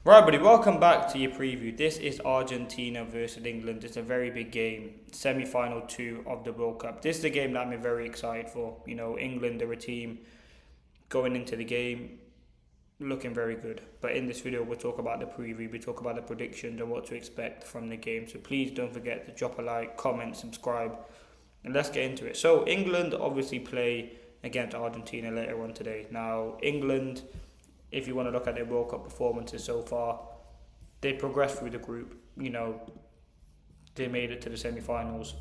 Right, buddy, welcome back to your preview. This is Argentina versus England. It's a very big game, semi final two of the World Cup. This is a game that I'm very excited for. England are a team going into the game looking very good. But in this video, we'll talk about the preview, we talk about the predictions and what to expect from the game. So please don't forget to drop a like, comment, subscribe, and let's get into it. So, England obviously play against Argentina later on today. Now, England, if you want to look at their World Cup performances so far, they progressed through the group. They made it to the semi-finals.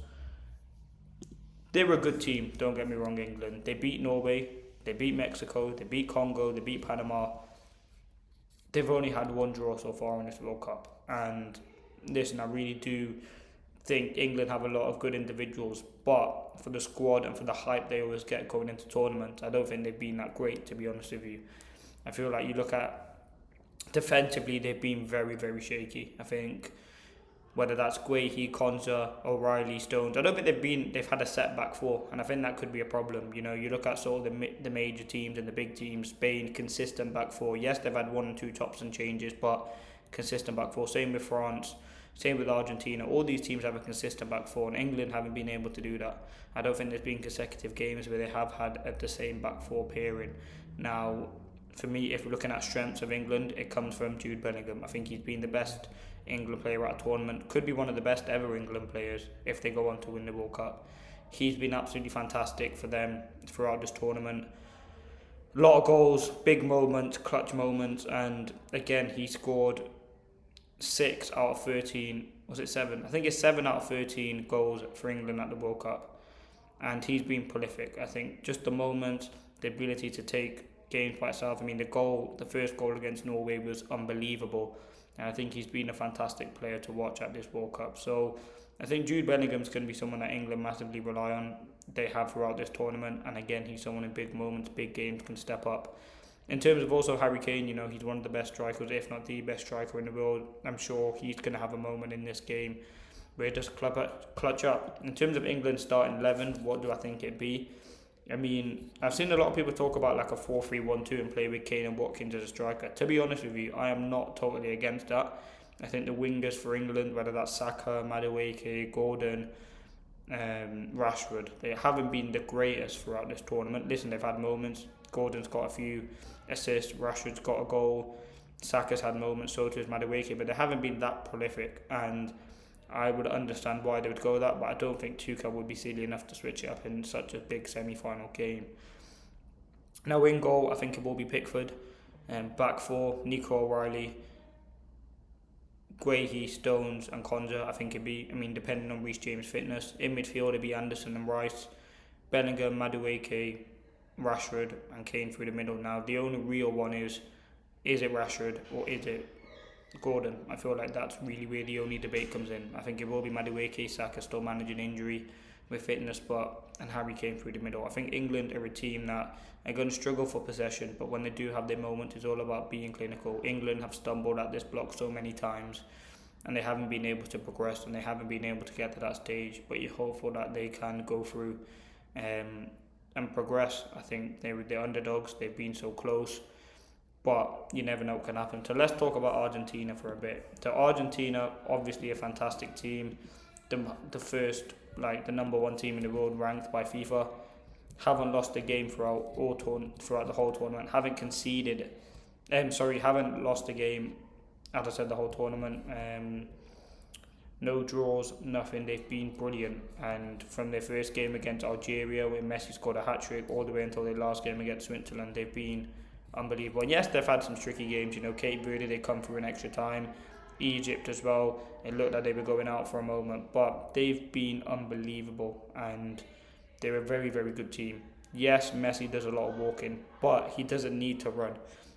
They were a good team. Don't get me wrong, England. They beat Norway. They beat Mexico. They beat Congo. They beat Panama. They've only had one draw so far in this World Cup. And listen, I really do think England have a lot of good individuals, but for the squad and for the hype they always get going into tournaments, I don't think they've been that great, to be honest with you. I feel like you look at defensively, they've been very, very shaky. I think whether that's Guehi, Konza, O'Reilly, Stones, I don't think they've had a setback for, and I think that could be a problem. You look at sort of the major teams and the big teams. Spain, consistent back four. Yes, they've had one and two tops and changes, but consistent back four. Same with France. Same with Argentina. All these teams have a consistent back four, and England haven't been able to do that. I don't think there's been consecutive games where they have had at the same back four pairing. Now, for me, if we're looking at strengths of England, it comes from Jude Bellingham. I think he's been the best England player at a tournament. Could be one of the best ever England players if they go on to win the World Cup. He's been absolutely fantastic for them throughout this tournament. A lot of goals, big moments, clutch moments, and again, he scored 6 out of 13. Was it 7? I think it's 7 out of 13 goals for England at the World Cup. And he's been prolific. I think just the moment, the ability to take games by itself. I mean, the first goal against Norway was unbelievable. And I think he's been a fantastic player to watch at this World Cup. So I think Jude Bellingham's going to be someone that England massively rely on. They have throughout this tournament. And again, he's someone in big moments, big games, can step up. In terms of also Harry Kane, he's one of the best strikers, if not the best striker in the world. I'm sure he's going to have a moment in this game where he just clutch up. In terms of England starting 11, what do I think it'd be? I mean, I've seen a lot of people talk about like a 4-3-1-2 and play with Kane and Watkins as a striker. To be honest with you, I am not totally against that. I think the wingers for England, whether that's Saka, Madueke, Gordon, Rashford, they haven't been the greatest throughout this tournament. Listen, they've had moments. Gordon's got a few assists, Rashford's got a goal, Saka's had moments, so too has Madueke, but they haven't been that prolific, and I would understand why they would go that, but I don't think Tuchel would be silly enough to switch it up in such a big semi-final game. Now in goal, I think it will be Pickford, back four, Nico O'Reilly, Guehi, Stones and Konza. I think it'd be, depending on Reece James' fitness. In midfield it'd be Anderson and Rice, Bellingham, Madueke, Rashford and Kane through the middle. Now the only real one is it Rashford or is it Gordon? I feel like that's really where the only debate comes in. I think it will be Madueke. Saka still managing injury with fitness, and Harry Kane through the middle. I think England are a team that are going to struggle for possession, but when they do have their moment, it's all about being clinical. England have stumbled at this block so many times, and they haven't been able to progress, and they haven't been able to get to that stage. But you're hopeful that they can go through and progress. I think they're the underdogs. They've been so close, but you never know what can happen. So let's talk about Argentina for a bit. So Argentina, obviously a fantastic team, the first, the number one team in the world ranked by FIFA. Haven't lost a game throughout the whole tournament. Haven't lost a game, as I said, the whole tournament. No draws, nothing. They've been brilliant. And from their first game against Algeria, where Messi scored a hat-trick, all the way until their last game against Switzerland, they've been unbelievable. And yes, they've had some tricky games. Cape Verde, they come through in extra time. Egypt as well. It looked like they were going out for a moment. But they've been unbelievable. And they're a very, very good team. Yes, Messi does a lot of walking, but he doesn't need to run.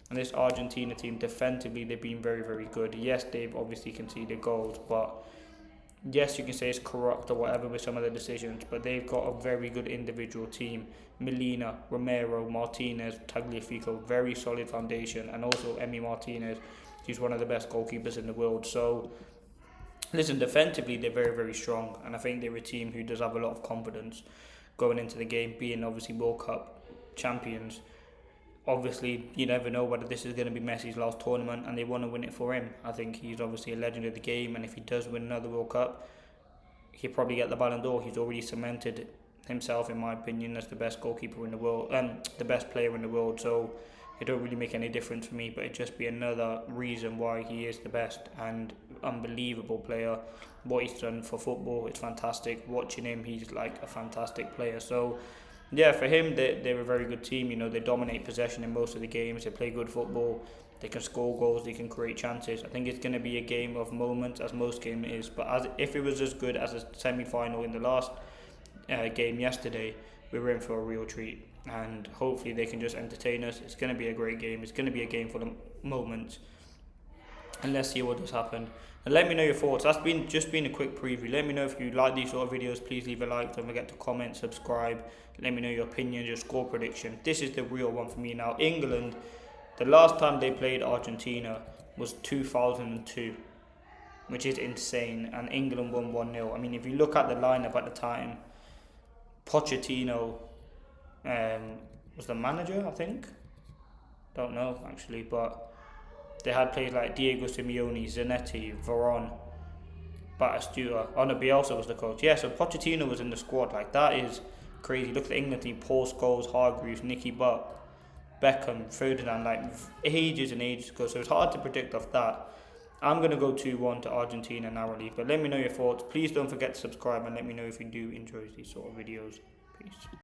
And this Argentina team, defensively, they've been very, very good. Yes, they've obviously conceded goals, but yes, you can say it's corrupt or whatever with some of the decisions, but they've got a very good individual team. Molina, Romero, Martinez, Tagliafico, very solid foundation, and also Emi Martinez, he's one of the best goalkeepers in the world. So, listen, defensively, they're very, very strong, and I think they're a team who does have a lot of confidence going into the game, being obviously World Cup champions. obviously, you never know whether this is going to be Messi's last tournament, and they want to win it for him. I think he's obviously a legend of the game, and if he does win another World Cup, he'll probably get the Ballon d'Or. He's already cemented himself, in my opinion, as the best goalkeeper in the world, and the best player in the world. So it don't really make any difference for me, but it'd just be another reason why he is the best and unbelievable player. What he's done for football, it's fantastic. Watching him, he's like a fantastic player. So yeah, for him, they're a very good team. You know, they dominate possession in most of the games. They play good football. They can score goals. They can create chances. I think it's going to be a game of moments, as most game is. But if it was as good as a semi-final in the last game yesterday, we were in for a real treat. And hopefully they can just entertain us. It's going to be a great game. It's going to be a game full of moments. And let's see what does happen. And let me know your thoughts. That's just been a quick preview. Let me know if you like these sort of videos. Please leave a like. Don't forget to comment, subscribe. Let me know your opinions, your score prediction. This is the real one for me now. England, the last time they played Argentina was 2002, which is insane. And England won 1-0. I mean, if you look at the lineup at the time, Pochettino was the manager, I think. Don't know, actually, but they had players like Diego Simeone, Zanetti, Varane, Batistuta. Oh no, Bielsa was the coach. Yeah, so Pochettino was in the squad. Like, that is crazy. Look at the England team: Paul Scholes, Hargreaves, Nicky Butt, Beckham, Ferdinand. Like, ages and ages ago. So it's hard to predict off that. I'm going to go 2-1 to Argentina narrowly. But let me know your thoughts. Please don't forget to subscribe, and let me know if you do enjoy these sort of videos. Peace.